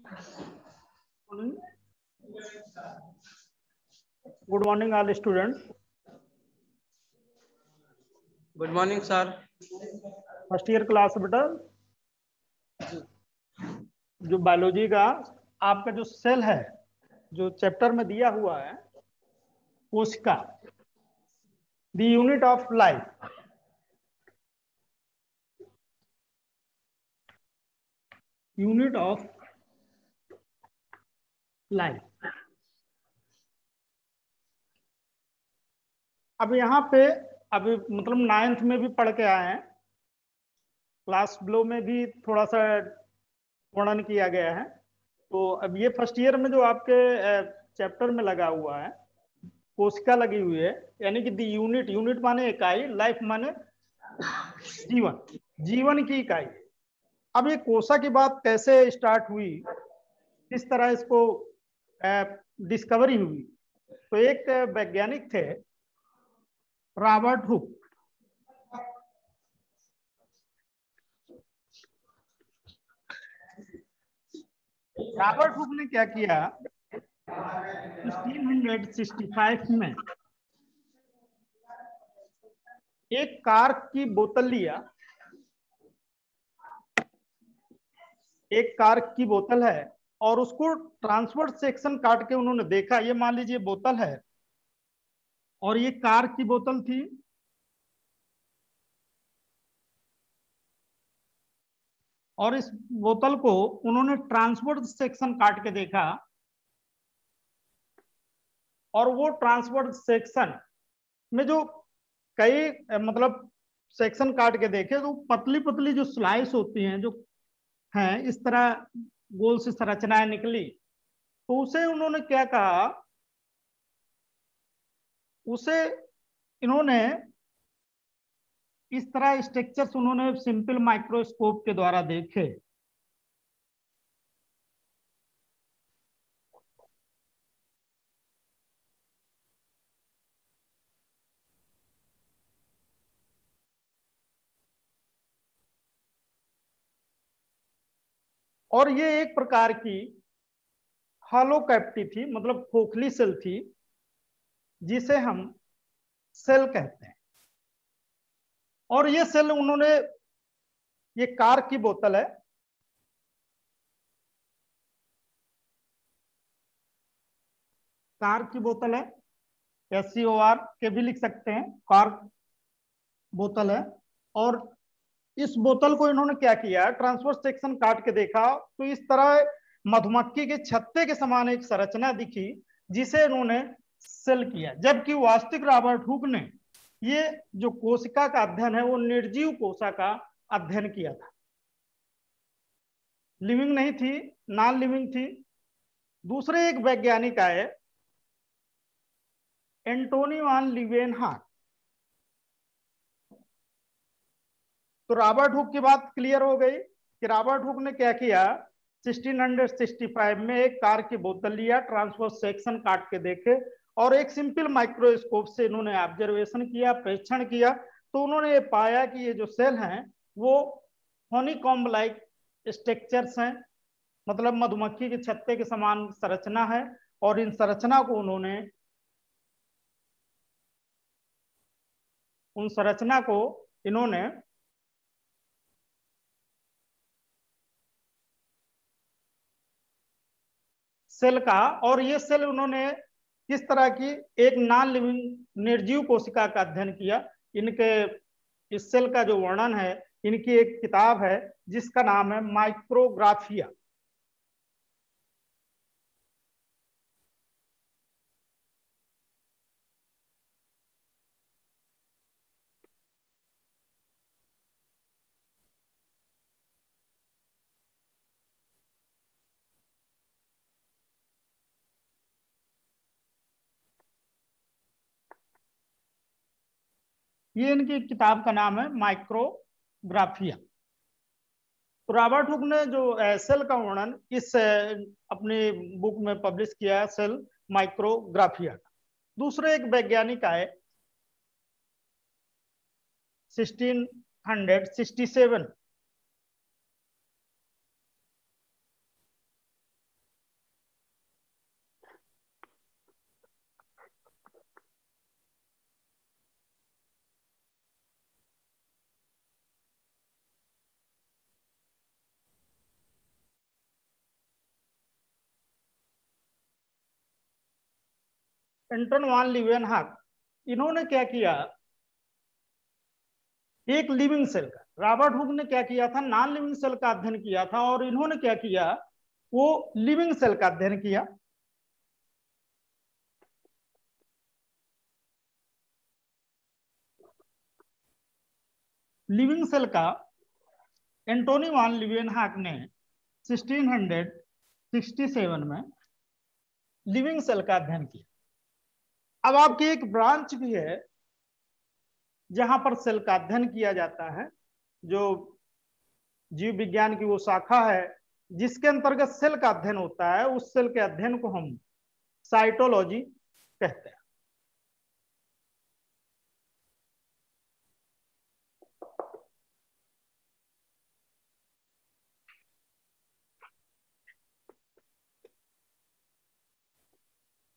Good morning, all students. Good morning sir. First year class बेटा, जो biology का आपका जो सेल है, जो चैप्टर में दिया हुआ है, कोशिका, the unit of life. Unit of life. अब यहाँ पे अभी मतलब 9th में भी पढ़ के आए हैं, क्लास बिलो में भी थोड़ा सा वर्णन किया गया है। तो अब ये फर्स्ट ईयर में जो आपके चैप्टर में लगा हुआ है, कोशिका लगी हुई है, यानी कि दी यूनिट, यूनिट माने इकाई, लाइफ माने जीवन, जीवन की इकाई। अब ये कोशा की बात कैसे स्टार्ट हुई, किस तरह इसको डिस्कवरी हुई, तो एक वैज्ञानिक थे रॉबर्ट हुक। रॉबर्ट हुक ने क्या किया, 1665 में एक कार की बोतल लिया। एक कार की बोतल है और उसको ट्रांसपोर्ट सेक्शन काट के उन्होंने देखा, ये मान लीजिए बोतल है और ये कार की बोतल थी, और इस बोतल को उन्होंने ट्रांसपोर्ट सेक्शन काट के देखा, और वो ट्रांसपोर्ट सेक्शन में जो कई मतलब सेक्शन काट के देखे तो पतली पतली जो स्लाइस होती हैं, जो हैं इस तरह गोल से संरचनाएं निकली। तो उसे उन्होंने क्या कहा, उसे इन्होंने इस तरह स्ट्रक्चर्स उन्होंने सिंपल माइक्रोस्कोप के द्वारा देखे। और ये एक प्रकार की हॉलो कैविटी थी, मतलब खोखली सेल थी, जिसे हम सेल कहते हैं। और ये सेल उन्होंने, ये कार की बोतल है, कार की बोतल है, SCOR के भी लिख सकते हैं, कार बोतल है। और इस बोतल को इन्होंने क्या किया, ट्रांसफर सेक्शन काट के देखा तो इस तरह मधुमक्खी के छत्ते के समान एक संरचना दिखी, जिसे इन्होंने सेल किया। जबकि वास्तविक रॉबर्ट हुक ने ये जो कोशिका का अध्ययन है वो निर्जीव कोशिका का अध्ययन किया था, लिविंग नहीं थी, नॉन लिविंग थी। दूसरे एक वैज्ञानिक आए, एंटोनी वान लीवेनहार्ट। तो रॉबर्ट हुक की बात क्लियर हो गई कि रॉबर्ट हुक ने क्या किया, 1665 में एक कार की बोतल लिया, ट्रांसफर सेक्शन काट के देखे, और एक सिंपल माइक्रोस्कोप से इन्होंने ऑब्जर्वेशन किया, परीक्षण किया। तो उन्होंने ये पाया कि ये जो सेल हैं वो हनीकॉम्ब लाइक स्ट्रक्चर्स हैं, मतलब मधुमक्खी के छत्ते के समान संरचना है। और इन संरचना को उन्होंने, उन संरचना को इन्होंने सेल का, और ये सेल उन्होंने किस तरह की, एक नॉन लिविंग निर्जीव कोशिका का अध्ययन किया। इनके इस सेल का जो वर्णन है, इनकी एक किताब है जिसका नाम है माइक्रोग्राफिया। ये इनकी किताब का नाम है माइक्रोग्राफिया। तो रॉबर्ट हुक ने जो सेल का वर्णन इस अपनी बुक में पब्लिश किया है, सेल माइक्रोग्राफिया का। दूसरे एक वैज्ञानिक आए 1667, एंटन वान लीवेनहॉक, इन्होंने क्या किया, एक लिविंग सेल का, रॉबर्ट हुक ने क्या किया था, नॉन लिविंग सेल का अध्ययन किया था, और इन्होंने क्या किया, वो लिविंग सेल का अध्ययन किया। लिविंग सेल का एंटोनी वान लीवेनहॉक ने 1667 में लिविंग सेल का अध्ययन किया। अब आपकी एक ब्रांच भी है जहां पर सेल का अध्ययन किया जाता है, जो जीव विज्ञान की वो शाखा है जिसके अंतर्गत सेल का अध्ययन होता है। उस सेल के अध्ययन को हम साइटोलॉजी कहते हैं।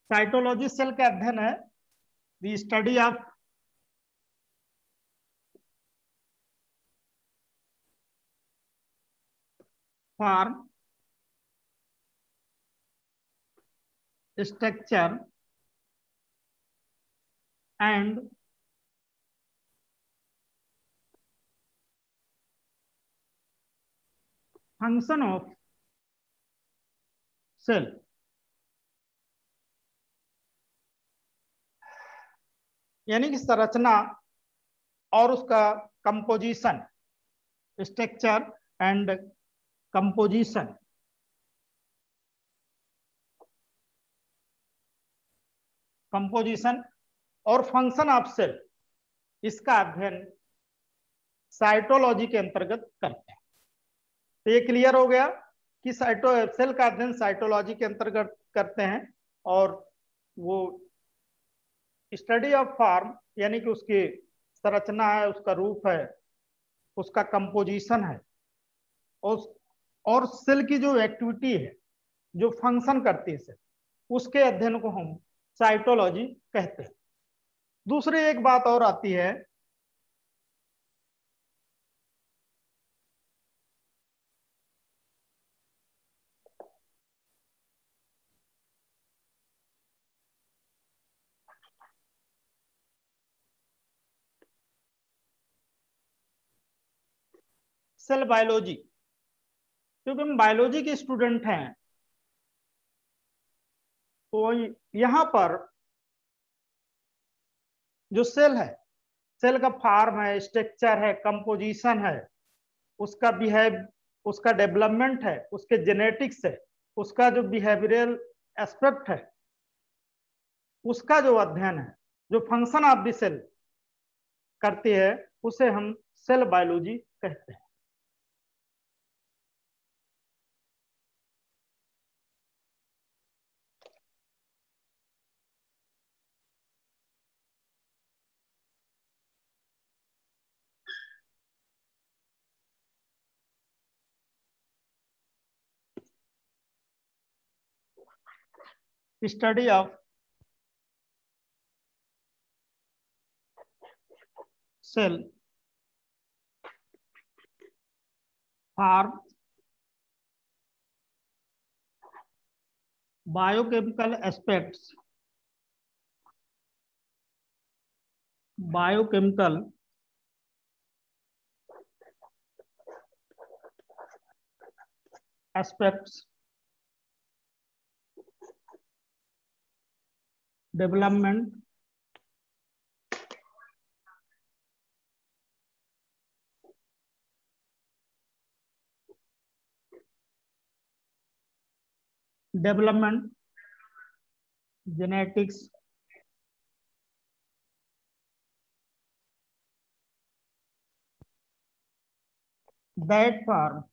साइटोलॉजी सेल का अध्ययन है, the study of form, structure and function of cell. यानी कि संरचना और उसका composition, structure and composition, composition और फंक्शन ऑफ सेल, इसका अध्ययन साइटोलॉजी के अंतर्गत करते हैं। तो ये क्लियर हो गया कि सेल का अध्ययन साइटोलॉजी के अंतर्गत करते हैं, और वो स्टडी ऑफ फॉर्म यानी कि उसकी संरचना है, उसका रूप है, उसका कंपोजिशन है, और सेल की जो एक्टिविटी है, जो फंक्शन करती है सेल, उसके अध्ययन को हम साइटोलॉजी कहते हैं। दूसरी एक बात और आती है, सेल बायोलॉजी। क्योंकि हम बायोलॉजी के स्टूडेंट हैं, तो यहां पर जो सेल है, सेल का फॉर्म है, स्ट्रक्चर है, कंपोजिशन है, उसका बिहेव, उसका डेवलपमेंट है, उसके जेनेटिक्स है, उसका जो बिहेवियरल एस्पेक्ट है, उसका जो अध्ययन है, जो फंक्शन ऑफ द सेल करती है, उसे हम सेल बायोलॉजी कहते हैं। Study of cell form, biochemical aspects, biochemical aspects, development, genetics, that form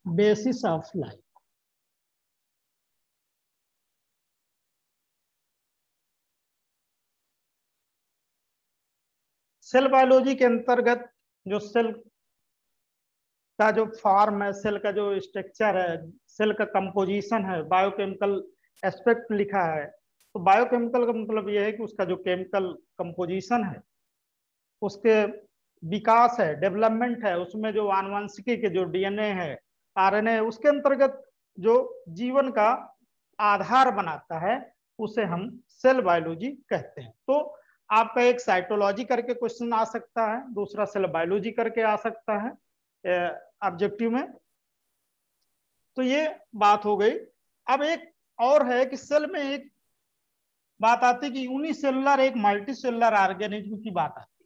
basis of life। Cell biology के अंतर्गत जो सेल का जो फॉर्म है, सेल का जो स्ट्रक्चर है, सेल का कंपोजिशन है, बायोकेमिकल एस्पेक्ट लिखा है। तो बायोकेमिकल का मतलब यह है कि उसका जो केमिकल कंपोजिशन है, उसके विकास है, डेवलपमेंट है, उसमें जो आनुवंशिकी के जो डीएनए है, आरएनए है, उसके अंतर्गत जो जीवन का आधार बनाता है उसे हम सेल बायोलॉजी कहते हैं। तो आपका एक साइटोलॉजी करके क्वेश्चन आ सकता है, दूसरा सेल बायोलॉजी करके आ सकता है ऑब्जेक्टिव में। तो ये बात हो गई। अब एक और है कि सेल में एक बात आती है कि यूनिसेलुलर एक मल्टी सेलुलर ऑर्गेनिज्म की बात आती है।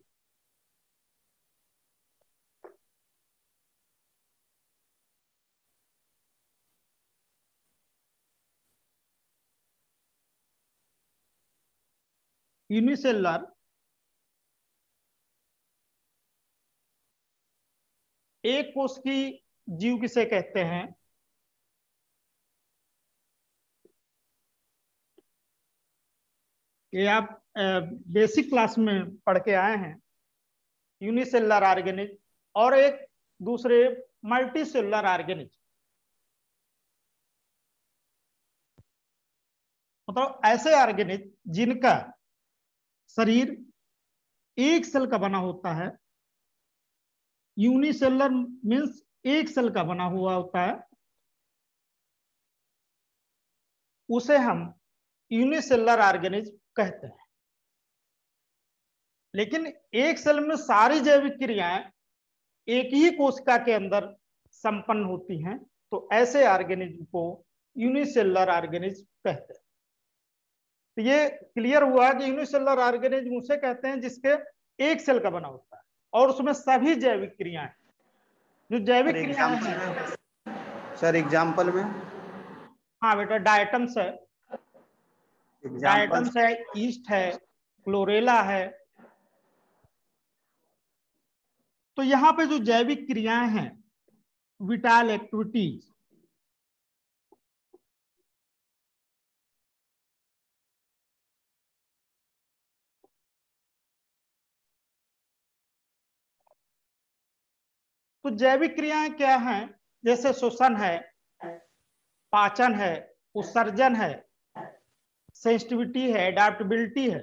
यूनिसेलुलर एक कोष की जीव किसे कहते हैं? ये आप बेसिक क्लास में पढ़ के आए हैं। यूनिसेलुलर ऑर्गेनिज्म और एक दूसरे मल्टी सेलुलर ऑर्गेनिज्म, मतलब ऐसे ऑर्गेनिज्म जिनका शरीर एक सेल का बना होता है। यूनिसेलुलर मीन्स एक सेल का बना हुआ होता है, उसे हम यूनिसेलुलर ऑर्गेनिज्म कहते हैं। लेकिन एक सेल में सारी जैविक क्रियाएं एक ही कोशिका के अंदर संपन्न होती हैं, तो ऐसे ऑर्गेनिज्म को यूनिसेलुलर ऑर्गेनिज्म कहते हैं। तो ये क्लियर हुआ कि यूनिसेलुलर ऑर्गेनिज्म उसे कहते हैं जिसके एक सेल का बना होता है और उसमें सभी जैविक क्रियाएं, जो जैविक क्रियाएं हैं। सर एग्जाम्पल में? हाँ बेटा, डायटम्स है, एग्जाम्पल? डायटम्स है, ईस्ट है, क्लोरेला है। तो यहाँ पे जो जैविक क्रियाएं हैं, विटाल एक्टिविटीज, तो जैविक क्रियाएं क्या हैं? जैसे श्वसन है, पाचन है, उत्सर्जन है, सेंसिटिविटी है, एडाप्टेबिलिटी है।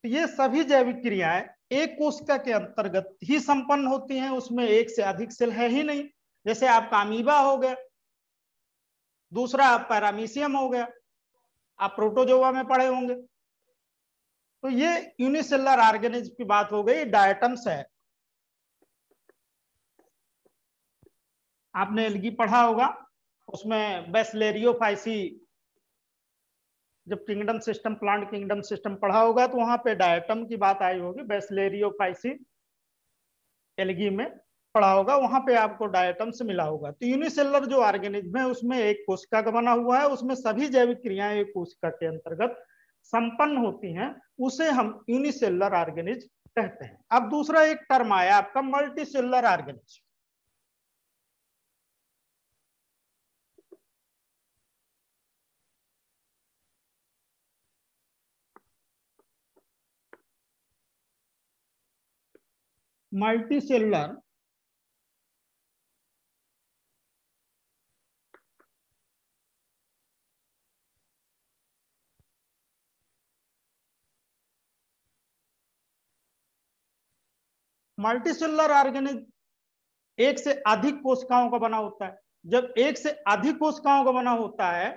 तो ये सभी जैविक क्रियाएं एक कोशिका के अंतर्गत ही संपन्न होती हैं, उसमें एक से अधिक सेल है ही नहीं। जैसे आपका अमीबा हो गया, दूसरा पैरामीशियम हो गया, आप प्रोटोजोआ में पढ़े होंगे। तो ये यूनिसेलुलर ऑर्गेनिज्म की बात हो गई। डायटम्स है, आपने एल्गी पढ़ा होगा, उसमें बेसिलेरियोफाइसी, जब kingdom system, plant kingdom system पढ़ा होगा तो वहां पे डायटम की बात आई होगी। बेसिलेरियोफाइसी एल्गी में पढ़ा होगा, वहां पे आपको डायटम से मिला होगा। तो यूनिसेलुलर जो ऑर्गेनिज्म है उसमें एक कोशिका का बना हुआ है, उसमें सभी जैविक क्रियाएं एक कोशिका के अंतर्गत संपन्न होती हैं, उसे हम यूनिसेलुलर ऑर्गेनिज्म कहते हैं। अब दूसरा एक टर्म आया आपका multi cellular organism. Multi cellular multicellular organism एक से अधिक कोशिकाओं का बना होता है। जब एक से अधिक कोशिकाओं का बना होता है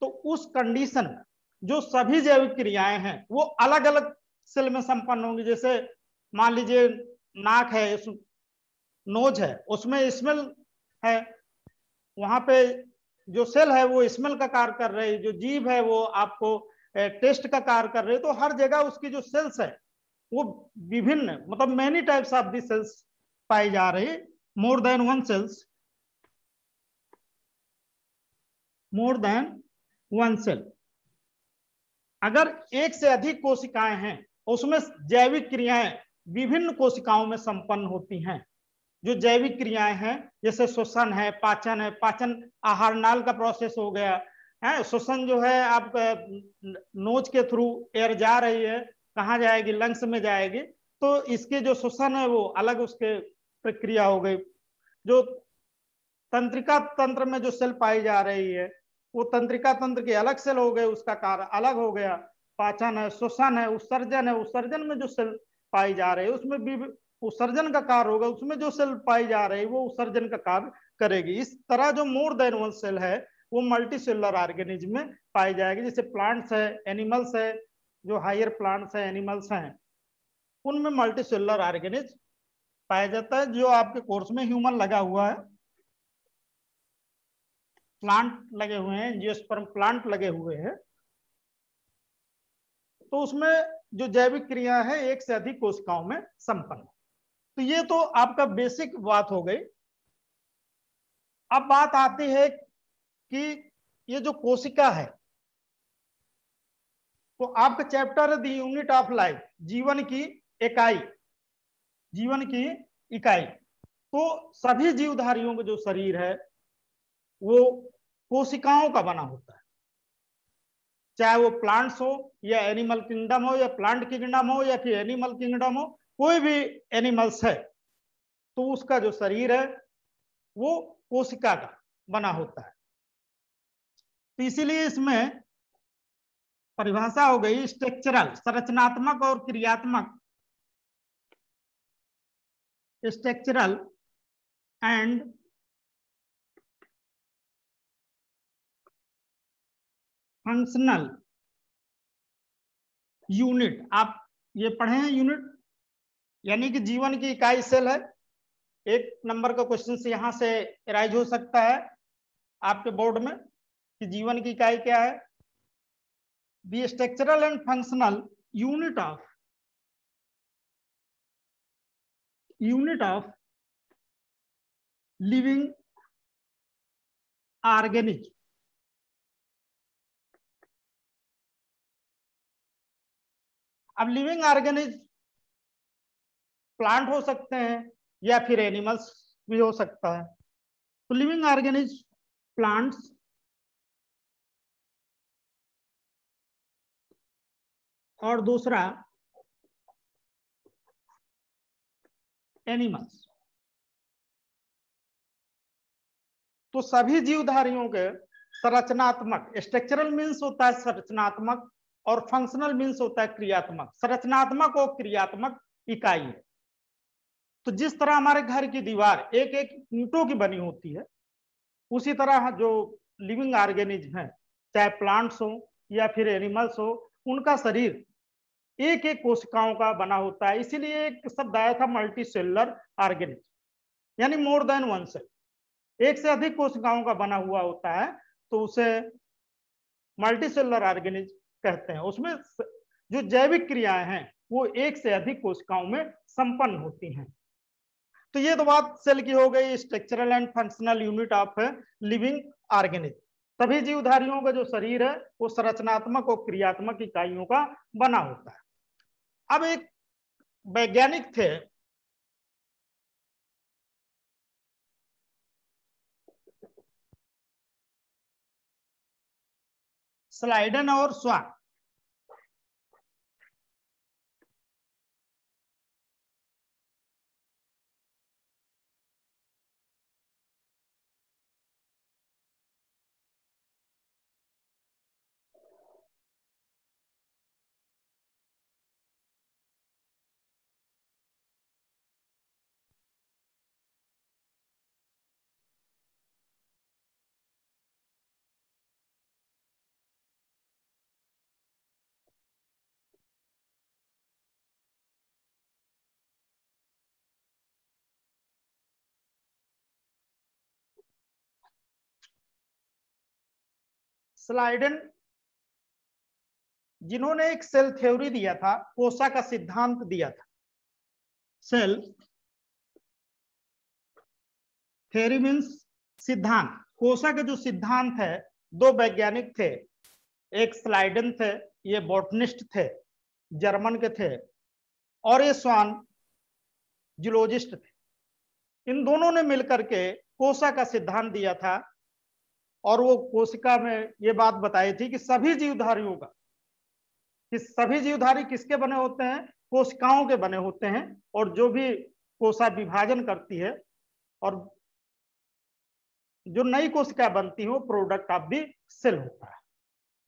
तो उस कंडीशन में जो सभी जैविक क्रियाएं हैं वो अलग अलग सेल में संपन्न होंगी। जैसे मान लीजिए नाक है, नोज है, उसमें स्मेल है, वहां पे जो सेल है वो स्मेल का कार्य कर रही है, जो जीभ है वो आपको टेस्ट का कार्य कर रही है। तो हर जगह उसकी जो सेल्स है वो विभिन्न, मतलब many types of the cells पाई जा रही, more than one cells, more than one cell. अगर एक से अधिक कोशिकाएं हैं उसमें जैविक क्रियाएं विभिन्न कोशिकाओं में संपन्न होती हैं। जो जैविक क्रियाएं हैं जैसे श्वसन है, पाचन है, पाचन आहार नाल का प्रोसेस हो गया है। श्वसन जो है आप नोज के थ्रू एयर जा रही है, कहाँ जाएगी? लंग्स में जाएगी। तो इसके जो श्वसन है वो अलग उसके प्रक्रिया हो गई। जो तंत्रिका तंत्र में जो सेल पाई जा रही है वो तंत्रिका तंत्र के अलग सेल हो गए, उसका कार्य अलग हो गया। पाचन है, श्वसन है, उत्सर्जन है, उत्सर्जन में जो सेल पाई जा रही है उसमें भी उत्सर्जन का कार्य होगा, उसमें जो सेल पाई जा रही है वो उत्सर्जन का कार्य करेगी। इस तरह जो मोर देन वन सेल है वो मल्टी सेलुलर ऑर्गेनिज्म में पाई जाएगी। जैसे प्लांट्स है, एनिमल्स है, जो हायर प्लांट्स है, एनिमल्स हैं, उनमें मल्टी सेलुलर ऑर्गेनिज्म पाया जाता है। जो आपके कोर्स में ह्यूमन लगा हुआ है, प्लांट लगे हुए हैं, एंजियोस्पर्म प्लांट लगे हुए हैं, तो उसमें जो जैविक क्रिया है एक से अधिक कोशिकाओं में संपन्न। तो ये तो आपका बेसिक बात हो गई। अब बात आती है कि ये जो कोशिका है, तो आपका चैप्टर है द यूनिट ऑफ लाइफ, जीवन की इकाई, जीवन की इकाई। तो सभी जीवधारियों का जो शरीर है वो कोशिकाओं का बना होता है, चाहे वो प्लांट्स हो या एनिमल किंगडम हो या प्लांट किंगडम हो या फिर एनिमल किंगडम हो, कोई भी एनिमल्स है तो उसका जो शरीर है वो कोशिका का बना होता है। तो इसीलिए इसमें परिभाषा हो गई स्ट्रक्चरल, संरचनात्मक और क्रियात्मक, स्ट्रक्चरल एंड फंक्शनल यूनिट। आप ये पढ़े हैं यूनिट, यानी कि जीवन की इकाई सेल है। एक नंबर का क्वेश्चन से यहां से राइज हो सकता है आपके बोर्ड में कि जीवन की इकाई क्या है। The structural and functional unit of living organism. अब लिविंग ऑर्गेनिज्म प्लांट हो सकते हैं या फिर एनिमल्स भी हो सकता है। तो लिविंग ऑर्गेनिज्म प्लांट्स और दूसरा एनिमल्स। तो सभी जीवधारियों के संरचनात्मक, स्ट्रक्चरल मीन्स होता है संरचनात्मक और फंक्शनल मीन्स होता है क्रियात्मक। संरचनात्मक और क्रियात्मक इकाई है। तो जिस तरह हमारे घर की दीवार एक एक ईंटों की बनी होती है, उसी तरह जो लिविंग ऑर्गेनिज्म है, चाहे प्लांट्स हो या फिर एनिमल्स हो, उनका शरीर एक एक कोशिकाओं का बना होता है। इसीलिए एक शब्द आया था मल्टी सेलुलर ऑर्गेनिज्म, यानी मोर देन वन सेल, एक से अधिक कोशिकाओं का बना हुआ होता है, तो उसे मल्टी सेलुलर ऑर्गेनिज्म कहते हैं। उसमें जो जैविक क्रियाएं हैं वो एक से अधिक कोशिकाओं में संपन्न होती हैं। तो ये तो बात सेल की हो गई, structural and functional unit of living organism. सभी जीवधारियों का जो शरीर है वो संरचनात्मक और क्रियात्मक इकाइयों का बना होता है। अब एक वैज्ञानिक थे, स्लाइडन और स्वान। स्लाइडन जिन्होंने एक सेल थ्योरी दिया था, कोसा का सिद्धांत दिया था। सेल थ्योरी मीन्स सिद्धांत। कोसा के जो सिद्धांत है, दो वैज्ञानिक थे, एक स्लाइडन थे, ये बॉटनिस्ट थे, जर्मन के थे, और ये स्वान जूलॉजिस्ट थे। इन दोनों ने मिलकर के कोसा का सिद्धांत दिया था, और वो कोशिका में ये बात बताई थी कि सभी जीवधारियों का, कि सभी जीवधारी किसके बने होते हैं, कोशिकाओं के बने होते हैं, और जो भी कोशिका विभाजन करती है और जो नई कोशिका बनती है वो प्रोडक्ट ऑफ द सेल होता है।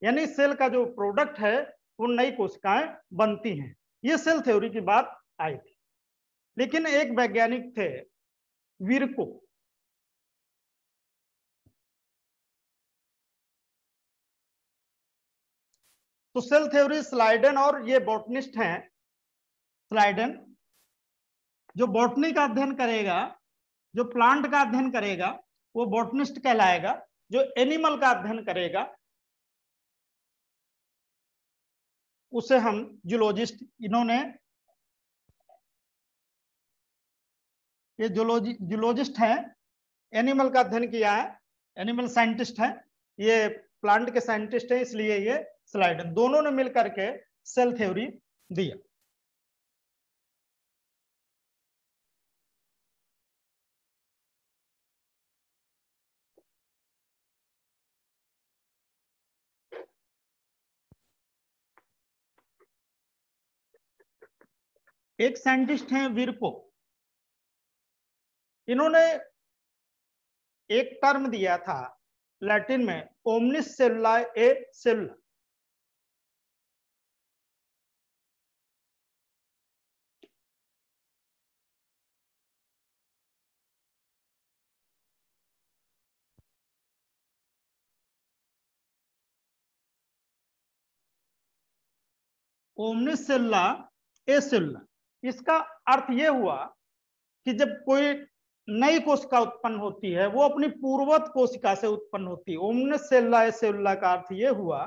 यानी सेल का जो प्रोडक्ट है वो नई कोशिकाएं बनती हैं। ये सेल थ्योरी की बात आई थी। लेकिन एक वैज्ञानिक थे विरको। तो सेल थ्योरी स्लाइडन और ये बॉटनिस्ट हैं, स्लाइडन जो बॉटनी का अध्ययन करेगा, जो प्लांट का अध्ययन करेगा वो बॉटनिस्ट कहलाएगा, जो एनिमल का अध्ययन करेगा उसे हम जूलॉजिस्ट। इन्होंने ये जूलॉजिस्ट हैं, एनिमल का अध्ययन किया है, एनिमल साइंटिस्ट हैं, ये प्लांट के साइंटिस्ट हैं, इसलिए ये स्लाइडन, दोनों ने मिलकर के सेल थ्योरी दिया। एक साइंटिस्ट हैं विरको, इन्होंने एक टर्म दिया था लैटिन में ओमनिस सेलुला ए सेलुला। ओमनिस सेलुला ए सेलुला, इसका अर्थ यह हुआ कि जब कोई नई कोशिका उत्पन्न होती है वो अपनी पूर्ववत कोशिका से उत्पन्न होती है। ओमनिस सेलुला ए सेलुला का अर्थ यह हुआ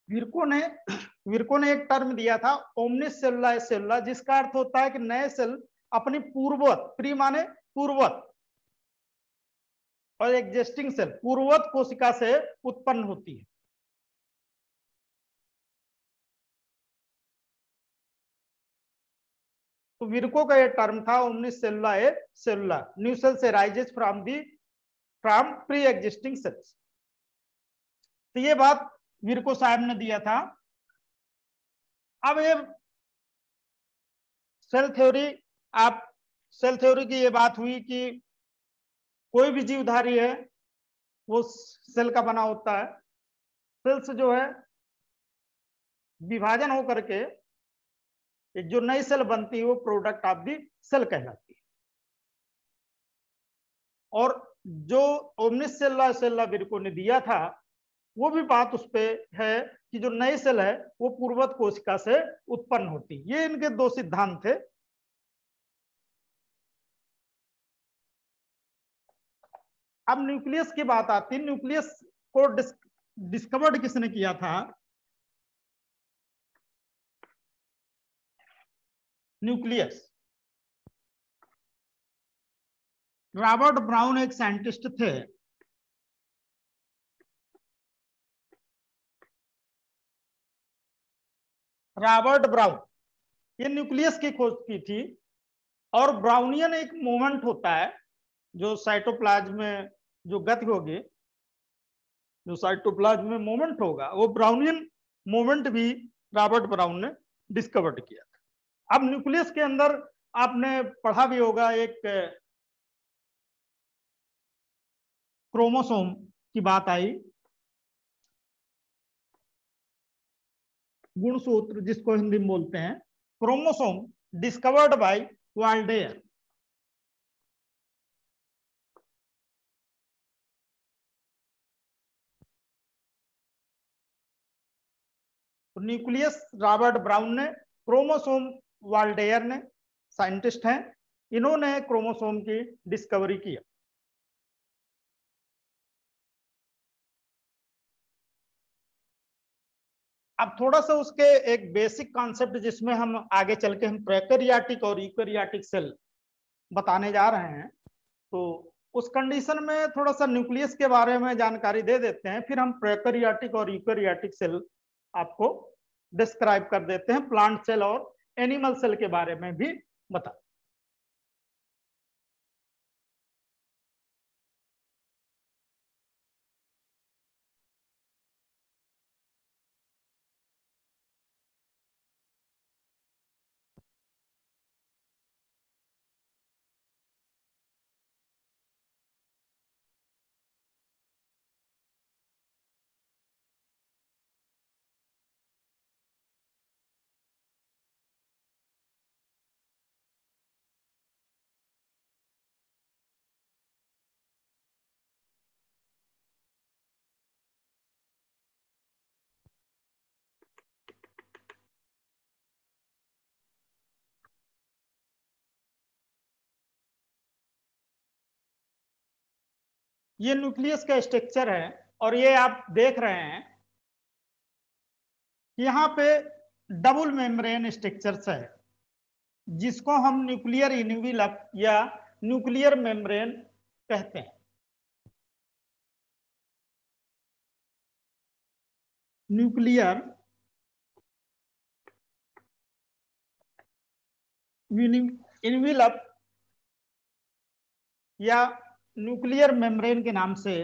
विरको ने एक टर्म दिया था ओमनिस सेलुला सेलुला, जिसका अर्थ होता है कि नए सेल अपनी पूर्ववत, प्री माने पूर्ववत, और एग्जिस्टिंग सेल पूर्ववत कोशिका से उत्पन्न होती है। तो विरको का यह टर्म था ओमनिस सेलुला ए सेलुला, new cells arises from pre existing cells. तो ये बात विरको साहब ने दिया था। अब ये सेल थ्योरी, आप सेल थ्योरी की ये बात हुई कि कोई भी जीवधारी है वो सेल का बना होता है। सेल्स जो है विभाजन होकर के एक जो नई सेल बनती है वो प्रोडक्ट ऑफ दी सेल कहलाती है। और जो ओमनिस सेलुला सेलुला विरको ने दिया था वो भी बात उस पे है कि जो नई सेल है वो पूर्ववत कोशिका से उत्पन्न होती है। ये इनके दो सिद्धांत थे। अब न्यूक्लियस की बात आती है। न्यूक्लियस को डिस्कवर्ड किसने किया था? न्यूक्लियस रॉबर्ट ब्राउन एक साइंटिस्ट थे। रॉबर्ट ब्राउन, ये न्यूक्लियस की खोज की थी। और ब्राउनियन एक मूवमेंट होता है जो साइटोप्लाज्म में जो गति होगी, जो साइटोप्लाज्म में मूवमेंट होगा, वो ब्राउनियन मूवमेंट भी रॉबर्ट ब्राउन ने डिस्कवर्ड किया था। अब न्यूक्लियस के अंदर आपने पढ़ा भी होगा एक क्रोमोसोम की बात आई, गुणसूत्र जिसको हिंदी में बोलते हैं, क्रोमोसोम डिस्कवर्ड बाय वाल्डेयर। तो न्यूक्लियस रॉबर्ट ब्राउन ने, क्रोमोसोम वाल्डेयर ने, साइंटिस्ट हैं, इन्होंने क्रोमोसोम की डिस्कवरी किया। अब थोड़ा सा उसके एक बेसिक कॉन्सेप्ट जिसमें हम आगे चल के हम प्रोकैरियोटिक और यूकैरियोटिक सेल बताने जा रहे हैं, तो उस कंडीशन में थोड़ा सा न्यूक्लियस के बारे में जानकारी दे देते हैं, फिर हम प्रोकैरियोटिक और यूकैरियोटिक सेल आपको डिस्क्राइब कर देते हैं, प्लांट सेल और एनिमल सेल के बारे में भी बता। ये न्यूक्लियस का स्ट्रक्चर है और ये आप देख रहे हैं यहाँ पे डबल मेम्ब्रेन स्ट्रक्चर्स है जिसको हम न्यूक्लियर इन्वेलप या न्यूक्लियर मेम्ब्रेन कहते हैं। न्यूक्लियर इन्वेलप या न्यूक्लियर मेम्ब्रेन के नाम से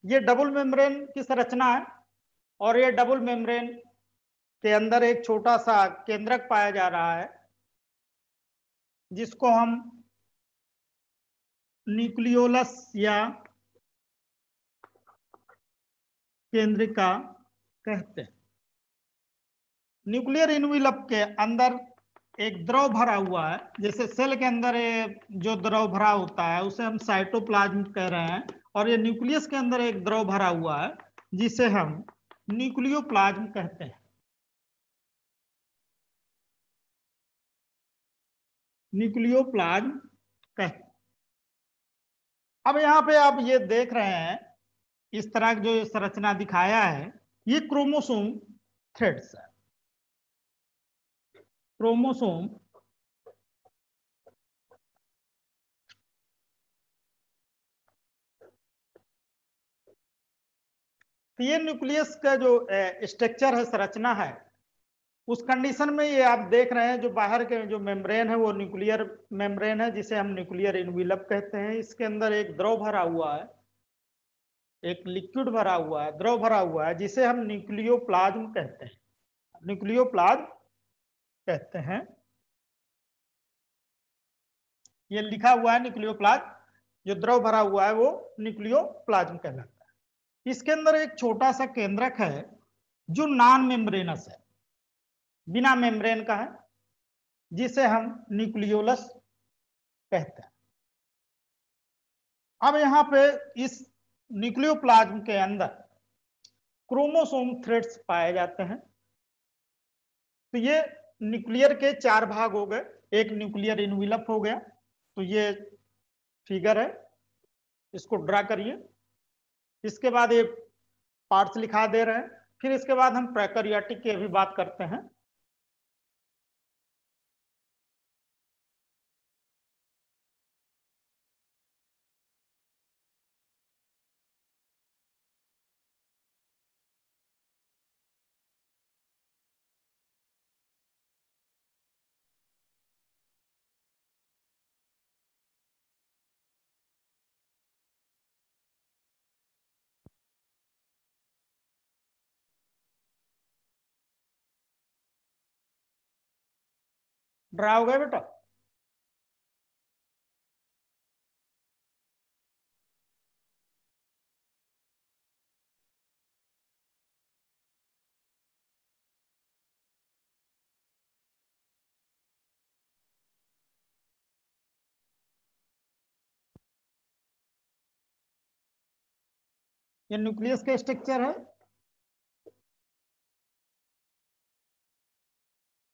ये डबल मेम्ब्रेन की संरचना है और ये डबल मेम्ब्रेन के अंदर एक छोटा सा केंद्रक पाया जा रहा है जिसको हम न्यूक्लियोलस या केंद्रिका कहते हैं। न्यूक्लियर इन्वेलप के अंदर एक द्रव भरा हुआ है, जैसे सेल के अंदर जो द्रव भरा होता है उसे हम साइटोप्लाज्म कह रहे हैं, और ये न्यूक्लियस के अंदर एक द्रव भरा हुआ है जिसे हम न्यूक्लियोप्लाज्म कहते हैं। न्यूक्लियोप्लाज्म कहते हैं। अब यहाँ पे आप ये देख रहे हैं इस तरह की जो संरचना दिखाया है ये क्रोमोसोम थ्रेड्स है। क्रोमोसोम तो ये न्यूक्लियस का जो स्ट्रक्चर है, संरचना है, उस कंडीशन में ये आप देख रहे हैं जो बाहर के जो मेम्ब्रेन है वो न्यूक्लियर मेम्ब्रेन है जिसे हम न्यूक्लियर इन्वेलप कहते हैं। इसके अंदर एक द्रव भरा हुआ है, एक लिक्विड भरा हुआ है, द्रव भरा हुआ है जिसे हम न्यूक्लियोप्लाज्म कहते हैं। न्यूक्लियोप्लाज्म कहते हैं, ये लिखा हुआ है न्यूक्लियोप्लाज्म। जो द्रव भरा हुआ है वो न्यूक्लियोप्लाज्म कहलाता है। इसके अंदर एक छोटा सा केंद्रक है जो नॉन मेम्ब्रेनस है, बिना मेम्ब्रेन का है, जिसे हम न्यूक्लियोलस कहते हैं। अब यहाँ पे इस न्यूक्लियोप्लाज्म के अंदर क्रोमोसोम थ्रेड्स पाए जाते हैं। तो ये न्यूक्लियर के 4 भाग हो गए, एक न्यूक्लियर इन्वेलप हो गया। तो ये फिगर है, इसको ड्रा करिए। इसके बाद ये पार्ट्स लिखा दे रहे हैं। फिर इसके बाद हम प्रोकैरियोटिक की भी बात करते हैं। ड्रा हो गया बेटा? ये न्यूक्लियस का स्ट्रक्चर है,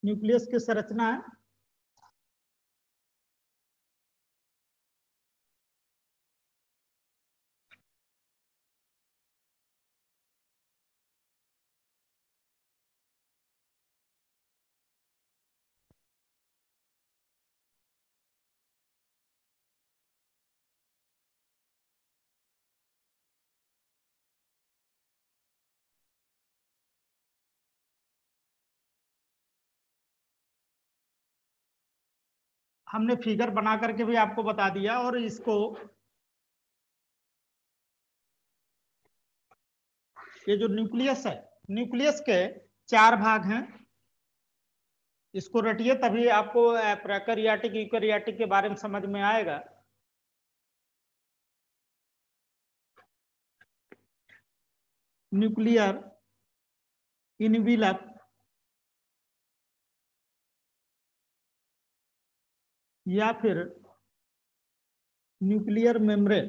न्यूक्लियस की संरचना है। हमने फिगर बना करके भी आपको बता दिया, और इसको ये जो न्यूक्लियस है, न्यूक्लियस के 4 भाग हैं। इसको रटिए तभी आपको प्रोकैरियोटिक यूकैरियोटिक के बारे में समझ में आएगा। न्यूक्लियर इन्वेलप या फिर न्यूक्लियर मेम्ब्रेन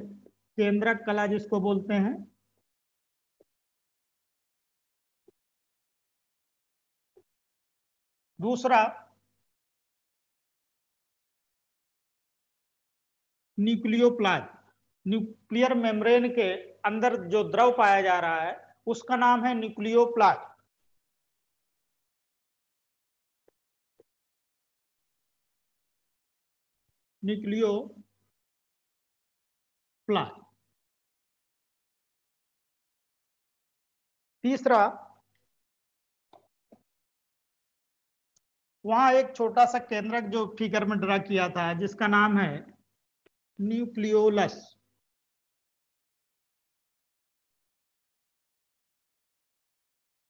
केंद्रक कला जिसको बोलते हैं। दूसरा न्यूक्लियोप्लाज्म, न्यूक्लियर मेम्ब्रेन के अंदर जो द्रव पाया जा रहा है उसका नाम है न्यूक्लियोप्लाज्म। न्यूक्लियोप्लाज्म। तीसरा, वहां एक छोटा सा केंद्रक जो फिगर में ड्रा किया था जिसका नाम है न्यूक्लियोलस।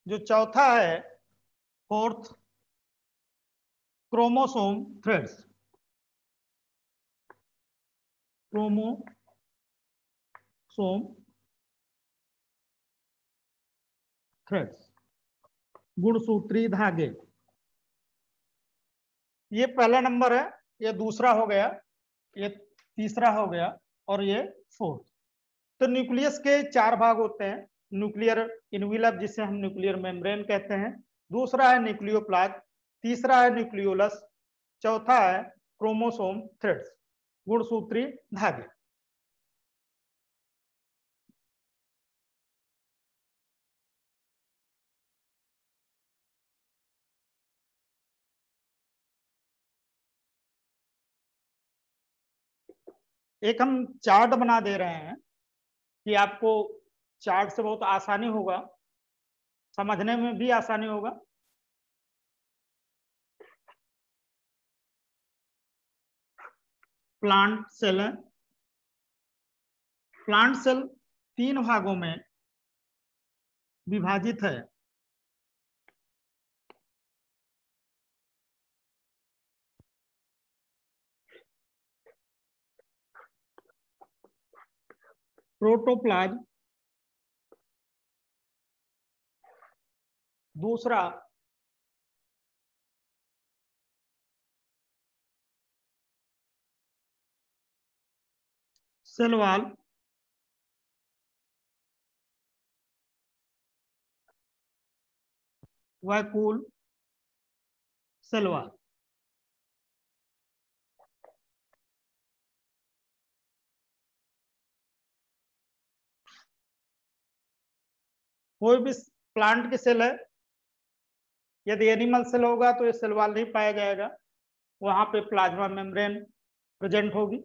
जो चौथा है, fourth, chromosome threads. Chromosome threads, गुणसूत्री धागे। ये पहला नंबर है, ये दूसरा हो गया, ये तीसरा हो गया और ये फोर्थ। तो न्यूक्लियस के 4 भाग होते हैं। न्यूक्लियर इन्वेलप जिसे हम न्यूक्लियर मेम्ब्रेन कहते हैं, दूसरा है न्यूक्लियोप्लाज्म, तीसरा है न्यूक्लियोलस, चौथा है क्रोमोसोम थ्रेड्स, गुणसूत्री धागे। एक हम चार्ट बना दे रहे हैं कि आपको चार्ट से बहुत आसानी होगा, समझने में भी आसानी होगा। प्लांट सेल है। प्लांट सेल 3 भागों में विभाजित है। प्रोटोप्लाज्म, दूसरा cell wall, vacuole, cell wall. कोई भी प्लांट की सेल है, यदि एनिमल सेल होगा तो ये सेल वॉल नहीं पाया जाएगा, वहां पे प्लाज्मा मेम्ब्रेन प्रेजेंट होगी।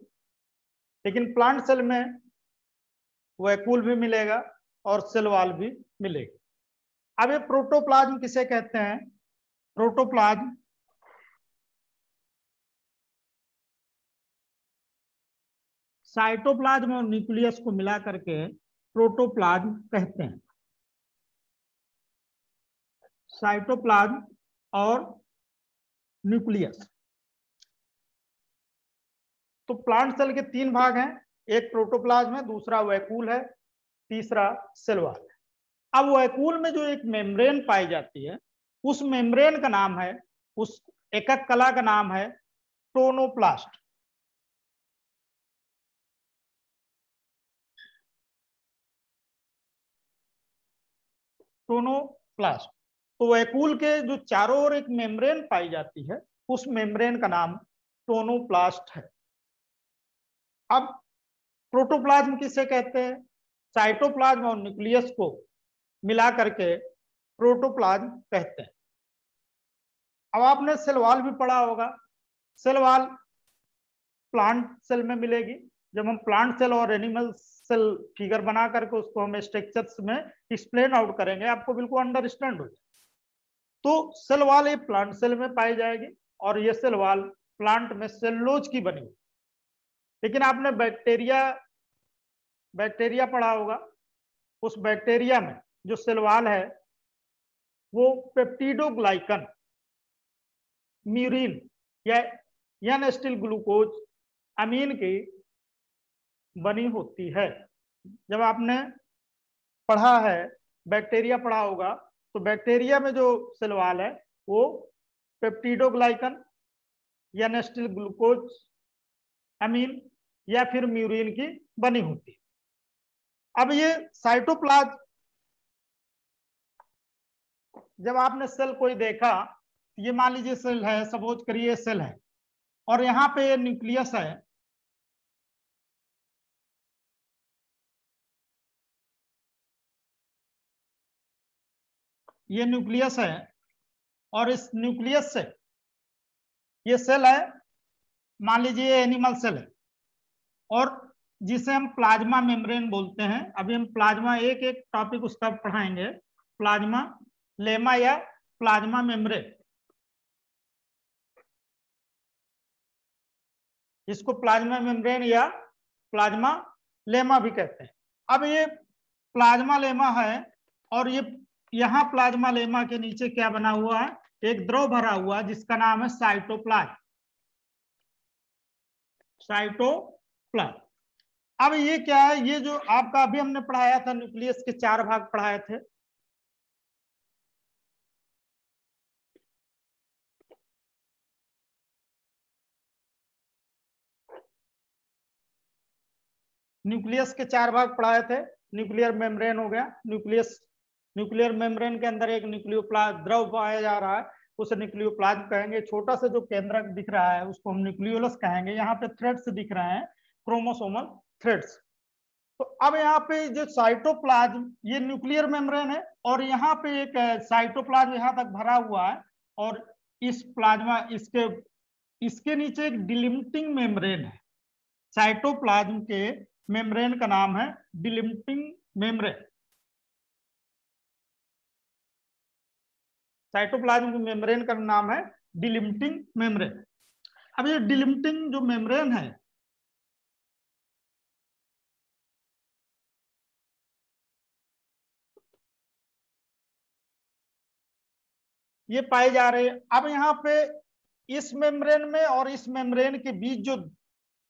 लेकिन प्लांट सेल में वैक्यूल भी मिलेगा और सेल वॉल भी मिलेगी। अब ये प्रोटोप्लाज्म किसे कहते हैं? प्रोटोप्लाज्म साइटोप्लाज्म और न्यूक्लियस को मिला करके प्रोटोप्लाज्म कहते हैं। साइटोप्लाज्म और न्यूक्लियस। तो प्लांट सेल के 3 भाग हैं, एक प्रोटोप्लाज्म है, दूसरा वैक्यूल है, तीसरा सेल वॉल है। अब वैक्यूल में जो एक मेम्ब्रेन पाई जाती है, उस मेम्ब्रेन का नाम है, उस एकक कला का नाम है टोनोप्लास्ट। टोनोप्लास्ट। तो वैक्यूल के जो चारों ओर एक मेम्ब्रेन पाई जाती है, उस मेम्ब्रेन का नाम टोनोप्लास्ट है। अब प्रोटोप्लाज्म किसे कहते हैं? साइटोप्लाज्म और न्यूक्लियस को मिला करके प्रोटोप्लाज्म कहते हैं। अब आपने सेल वॉल भी पढ़ा होगा। सेल वॉल प्लांट सेल में मिलेगी। जब हम प्लांट सेल और एनिमल सेल फिगर बना करके उसको हम स्ट्रक्चर्स में एक्सप्लेन आउट करेंगे, आपको बिल्कुल अंडरस्टैंड हो जाए। तो सेल वॉल ये प्लांट सेल में पाई जाएगी और ये सेल वॉल प्लांट में सेलुलोज की बनी हुई। लेकिन आपने बैक्टीरिया पढ़ा होगा। उस बैक्टीरिया में जो सेल वॉल है वो पेप्टिडोग्लाइकन, म्यूरिन या एन एसिटिल ग्लूकोज अमीन की बनी होती है। जब आपने पढ़ा है, बैक्टीरिया पढ़ा होगा, तो बैक्टीरिया में जो सेल वॉल है वो पेप्टिडोग्लाइकन या एन एसिटिल ग्लूकोज अमीन या फिर म्यूरिन की बनी होती है। अब ये साइटोप्लाज्म, जब आपने सेल कोई देखा, ये मान लीजिए सेल है, सपोज करिए सेल है, और यहाँ पे ये न्यूक्लियस है, ये न्यूक्लियस है, और इस न्यूक्लियस से ये सेल है, मान लीजिए ये एनिमल सेल है, और जिसे हम प्लाज्मा मेम्ब्रेन बोलते हैं। अभी हम प्लाज्मा एक एक टॉपिक उसका पढ़ाएंगे, प्लाज्मा लेमा या प्लाज्मा मेम्ब्रेन, इसको प्लाज्मा मेम्ब्रेन या प्लाज्मा लेमा भी कहते हैं। अब ये प्लाज्मा लेमा है, और ये यहाँ प्लाज्मा लेमा के नीचे क्या बना हुआ है, एक द्रव भरा हुआ है जिसका नाम है साइटोप्लाज्म, साइटोप्लाज्म। अब ये क्या है, ये जो आपका अभी हमने पढ़ाया था, न्यूक्लियस के 4 भाग पढ़ाए थे। न्यूक्लियस के 4 भाग पढ़ाए थे। न्यूक्लियर मेम्ब्रेन हो गया, न्यूक्लियस, न्यूक्लियर मेम्ब्रेन के अंदर एक न्यूक्लियोप्लाज्म द्रव पाया जा रहा है, उसे न्यूक्लियोप्लाज्म कहेंगे। छोटा सा जो केंद्रक दिख रहा है उसको हम न्यूक्लियोलस कहेंगे। यहाँ पे थ्रेड्स दिख रहे हैं, क्रोमोसोमल थ्रेड्स। तो अब यहाँ पे जो साइटोप्लाज्म, ये न्यूक्लियर मेम्ब्रेन है, और यहाँ पे एक साइटोप्लाज्म यहाँ तक भरा हुआ है, और इस प्लाज्मा, इसके इसके नीचे एक डिलिमिटिंग मेम्ब्रेन है। साइटोप्लाज्म के मेम्ब्रेन का नाम है डिलिमिटिंग मेम्ब्रेन। साइटोप्लाज्म के मेम्ब्रेन का नाम है डिलिमिटिंग मेम्ब्रेन। अब ये डिलिमिटिंग जो मेम्ब्रेन है, ये पाए जा रहे हैं। अब यहाँ पे इस मेम्ब्रेन में और इस मेम्ब्रेन के बीच जो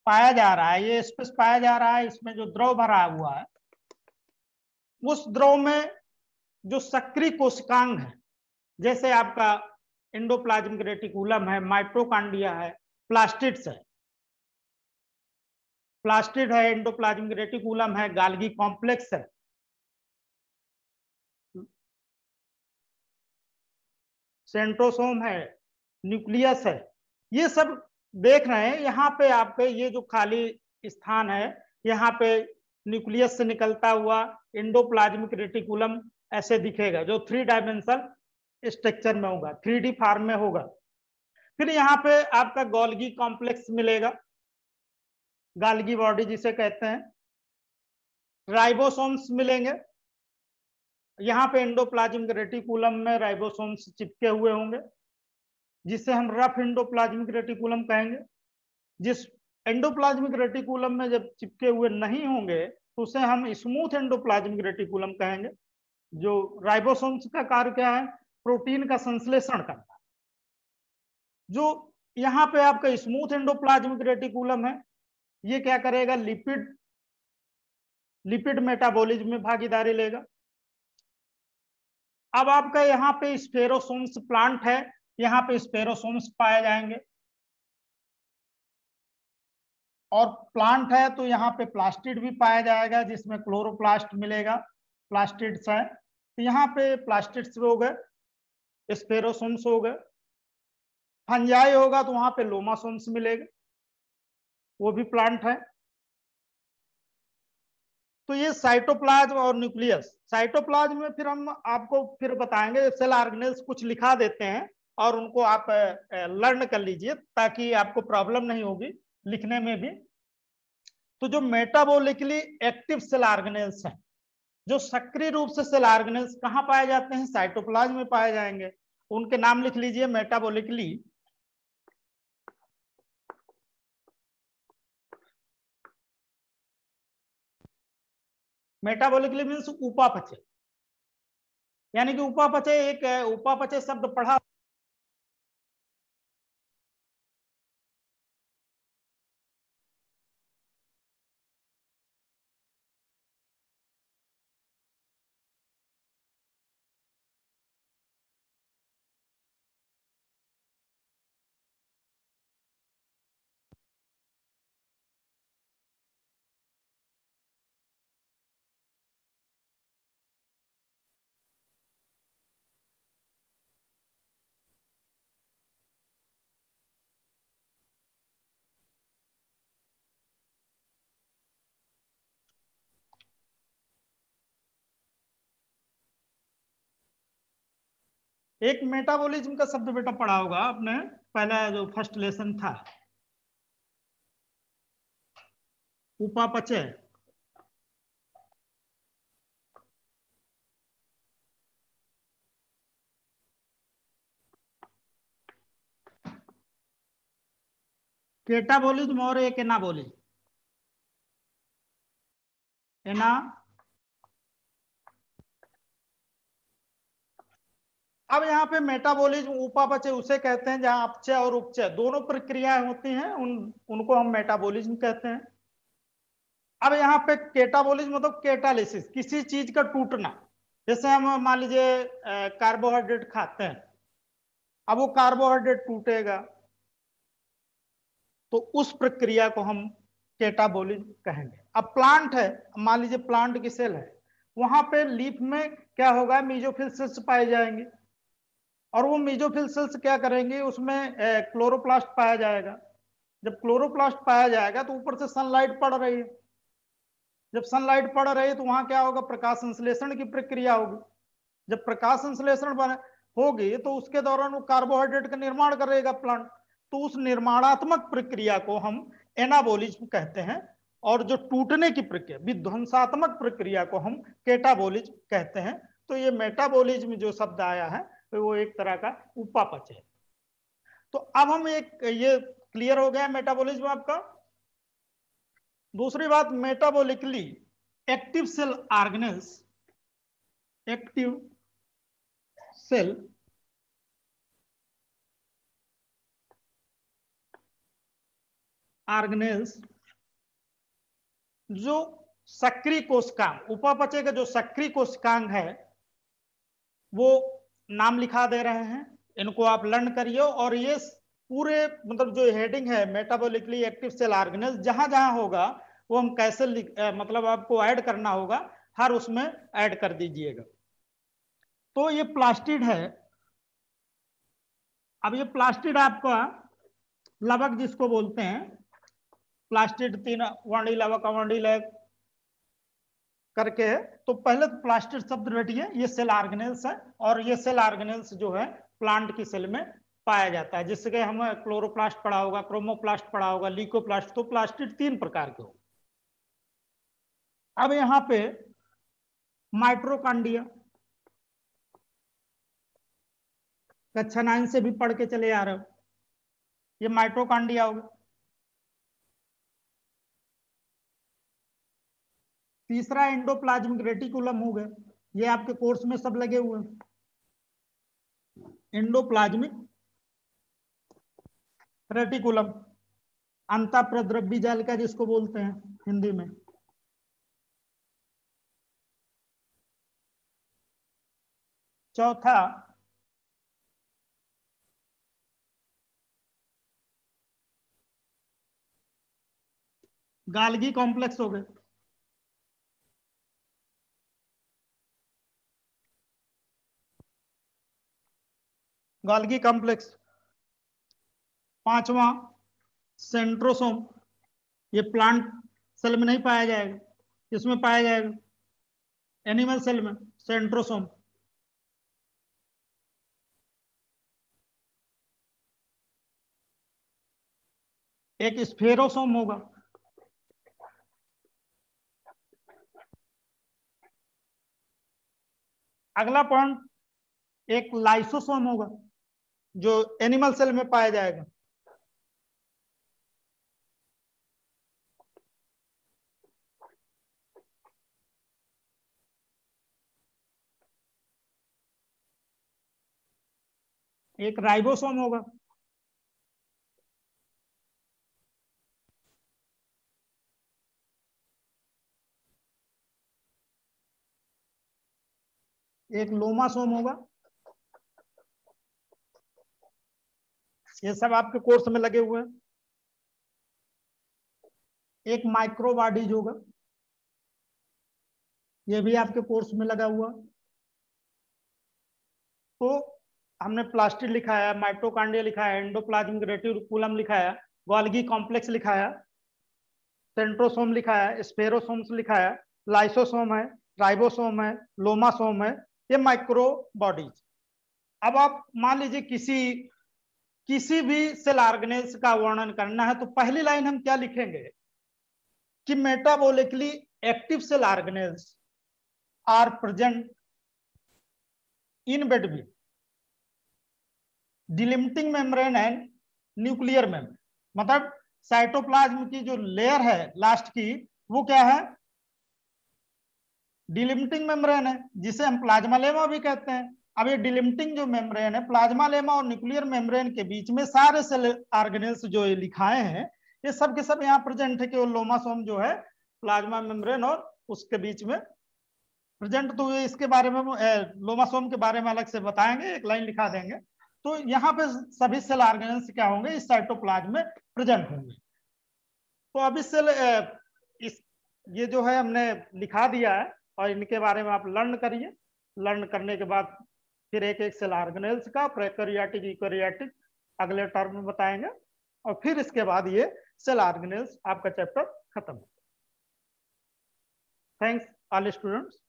पाया जा रहा है, ये स्पेस पाया जा रहा है, इसमें जो द्रव भरा हुआ है, उस द्रव में जो सक्रिय कोशिकांग है, जैसे आपका एंडोप्लाज्मिक रेटिकुलम है, माइटोकॉन्ड्रिया है, प्लास्टिड्स है, प्लास्टिड है, एंडोप्लाज्मिक रेटिकुलम है, गाल्गी कॉम्प्लेक्स है, सेंट्रोसोम है, न्यूक्लियस है, ये सब देख रहे हैं। यहाँ पे आपके ये जो खाली स्थान है, यहाँ पे न्यूक्लियस से निकलता हुआ एंडोप्लाज्मिक रेटिकुलम ऐसे दिखेगा, जो 3 डायमेंशनल स्ट्रक्चर में होगा, 3D फॉर्म में होगा। फिर यहाँ पे आपका गोल्गी कॉम्प्लेक्स मिलेगा, गाल्गी बॉडी जिसे कहते हैं, राइबोसोम्स मिलेंगे। यहाँ पे एंडोप्लाज्मिक रेटिकुलम में राइबोसोम्स चिपके हुए होंगे, जिसे हम रफ एंडोप्लाज्मिक रेटिकुलम कहेंगे। जिस एंडोप्लाज्मिक रेटिकुलम में जब चिपके हुए नहीं होंगे तो उसे हम स्मूथ एंडोप्लाज्मिक रेटिकुलम कहेंगे। जो राइबोसोम्स का कार्य क्या है, प्रोटीन का संश्लेषण करना। जो यहाँ पे आपका स्मूथ एंडोप्लाज्मिक रेटिकुलम है, ये क्या करेगा, लिपिड लिपिड मेटाबॉलिज्म में भागीदारी लेगा। अब आपका यहाँ पे स्पेरोसोम्स प्लांट है, यहाँ पे स्पेरोसोम्स पाए जाएंगे, और प्लांट है तो यहाँ पे प्लास्टिड भी पाया जाएगा, जिसमें क्लोरोप्लास्ट मिलेगा, प्लास्टिड्स है। तो यहाँ पे प्लास्टिड्स हो गए, स्पेरोसोम्स हो गए। फंजाई होगा तो वहां पे लोमासोम्स मिलेगा, वो भी प्लांट है। तो ये साइटोप्लाज्म और न्यूक्लियस। साइटोप्लाज्म में फिर हम आपको फिर बताएंगे, सेल ऑर्गेनेल्स कुछ लिखा देते हैं, और उनको आप लर्न कर लीजिए ताकि आपको प्रॉब्लम नहीं होगी लिखने में भी। तो जो मेटाबॉलिकली एक्टिव सेल ऑर्गेनेल्स हैं, जो सक्रिय रूप से सेल ऑर्गेनेल्स कहाँ पाए जाते हैं, साइटोप्लाज्म में पाए जाएंगे। उनके नाम लिख लीजिए, मेटाबॉलिकली मेटाबॉलिकली मीन्स उपापचय, यानी कि उपापचय, एक उपापचय शब्द पढ़ा एक मेटाबॉलिज्म का शब्द बेटा पढ़ा होगा आपने, पहला जो फर्स्ट लेसन था, उपापचय। केटाबॉलिज्म और एक एनाबॉलिज्म। एना अब यहाँ पे मेटाबॉलिज्म उपापचय उसे कहते हैं जहां अपचय और उपचय दोनों प्रक्रियाएं होती हैं, उनको हम मेटाबॉलिज्म कहते हैं। अब यहाँ पे केटाबॉलिज्म मतलब केटालिसिस, किसी चीज का टूटना। जैसे हम मान लीजिए कार्बोहाइड्रेट खाते हैं, अब वो कार्बोहाइड्रेट टूटेगा तो उस प्रक्रिया को हम केटाबॉलिज्म कहेंगे। अब प्लांट है, मान लीजिए प्लांट की सेल है, वहां पे लीफ में क्या होगा, मेसोफिल सेल्स पाए जाएंगे, और वो मेसोफिल सेल्स क्या करेंगे, उसमें क्लोरोप्लास्ट पाया जाएगा। जब क्लोरोप्लास्ट पाया जाएगा तो ऊपर से सनलाइट पड़ रही है, जब सनलाइट पड़ रही है तो वहां क्या होगा, प्रकाश संश्लेषण की प्रक्रिया होगी। जब प्रकाश संश्लेषण होगी तो उसके दौरान वो कार्बोहाइड्रेट का निर्माण करेगा प्लांट, तो उस निर्माणात्मक प्रक्रिया को हम एनाबॉलिज्म कहते हैं, और जो टूटने की प्रक्रिया, विध्वंसात्मक प्रक्रिया को हम केटाबॉलिज्म कहते हैं। तो ये मेटाबॉलिज्म जो शब्द आया है तो वो एक तरह का उपापचय है। तो अब हम एक ये क्लियर हो गया मेटाबॉलिज्म आपका। दूसरी बात, metabolically active cell organelles, active cell organelles जो सक्रिय कोशिकांग, उपापचय का जो सक्रिय कोशिकांग है वो नाम लिखा दे रहे हैं, इनको आप लर्न करिए। और ये पूरे मतलब जो हेडिंग है मेटाबॉलिकली एक्टिव सेल ऑर्गेनेल्स, जहां जहां होगा वो हम कैसे मतलब आपको ऐड करना होगा, हर उसमें ऐड कर दीजिएगा। तो ये प्लास्टिड है। अब ये प्लास्टिड आपका लवक जिसको बोलते हैं, प्लास्टिड 3 वर्णी लवक अवर्णी लवक करके है। तो पहले तो प्लास्टिड शब्द रटिए, ये सेल ऑर्गेनेल्स है, और ये सेल ऑर्गेनेल्स जो है प्लांट की सेल में पाया जाता है, जिससे हम क्लोरोप्लास्ट पढ़ा होगा, क्रोमोप्लास्ट पढ़ा होगा, ल्यूकोप्लास्ट। तो प्लास्टिड 3 प्रकार के हो। अब यहाँ पे माइट्रोकांडिया, कक्षा 9 से भी पढ़ के चले आ रहे हो, ये माइट्रोकांडिया होगा। तीसरा एंडोप्लाज्मिक रेटिकुलम हो गया, ये आपके कोर्स में सब लगे हुए हैं, एंडोप्लाज्मिक रेटिकुलम, अंतःप्रद्रव्य जालिका जिसको बोलते हैं हिंदी में। चौथा गाल्गी कॉम्प्लेक्स हो गए, गाल्गी कॉम्प्लेक्स। पांचवा सेंट्रोसोम, ये प्लांट सेल में नहीं पाया जाएगा, इसमें पाया जाएगा एनिमल सेल में, सेंट्रोसोम। एक स्फेरोसोम होगा। अगला पॉइंट एक लाइसोसोम होगा जो एनिमल सेल में पाया जाएगा। एक राइबोसोम होगा। एक लोमासोम होगा। ये सब आपके कोर्स में लगे हुए हैं। एक माइक्रोबाडीज होगा, ये भी आपके कोर्स में लगा हुआ। तो हमने प्लास्टिड लिखा है, माइटोकांड्रिया लिखा है, एंडोप्लाज्मिक रेटिकुलम लिखा है, गोल्गी कॉम्प्लेक्स लिखा है, सेंट्रोसोम लिखा है, स्फेरोसोम्स लिखा है, लाइसोसोम है, राइबोसोम है, लोमासोम है, ये माइक्रो बॉडीज। अब आप मान लीजिए किसी भी सेल ऑर्गेनेल्स का वर्णन करना है तो पहली लाइन हम क्या लिखेंगे कि metabolically active cell organelles are present in between delimiting membrane and nuclear membrane. मतलब साइटोप्लाज्म की जो लेयर है लास्ट की वो क्या है, डिलिमिटिंग मेम्ब्रेन है, जिसे हम प्लाज्मा लेमा भी कहते हैं। अब ये डिलिमिटिंग जो मेम्ब्रेन है प्लाज्मा लेमा और न्यूक्लियर मेम्ब्रेन के बीच में सारे सेल ऑर्गेनेल्स जो ये लिखाए हैं ये सब के सब यहाँ प्रेजेंट है। केवल लोमासोम जो है प्लाज्मा मेम्ब्रेन और उसके बीच में प्रेजेंट। तो ये इसके बारे में लोमासोम के बारे में अलग से बताएंगे, एक लाइन लिखा देंगे। तो यहाँ पे सभी सेल ऑर्गेनेल्स क्या होंगे, इस साइटोप्लाज्म में प्रेजेंट होंगे। तो अब इस सेल इस ये जो है हमने लिखा दिया है और इनके बारे में आप लर्न करिए। लर्न करने के बाद फिर एक एक सेल ऑर्गेनेल्स का प्रोकैरियोटिक यूकैरियोटिक अगले टर्म में बताएंगे और फिर इसके बाद ये सेल ऑर्गेनेल्स आपका चैप्टर खत्म। Thanks all students.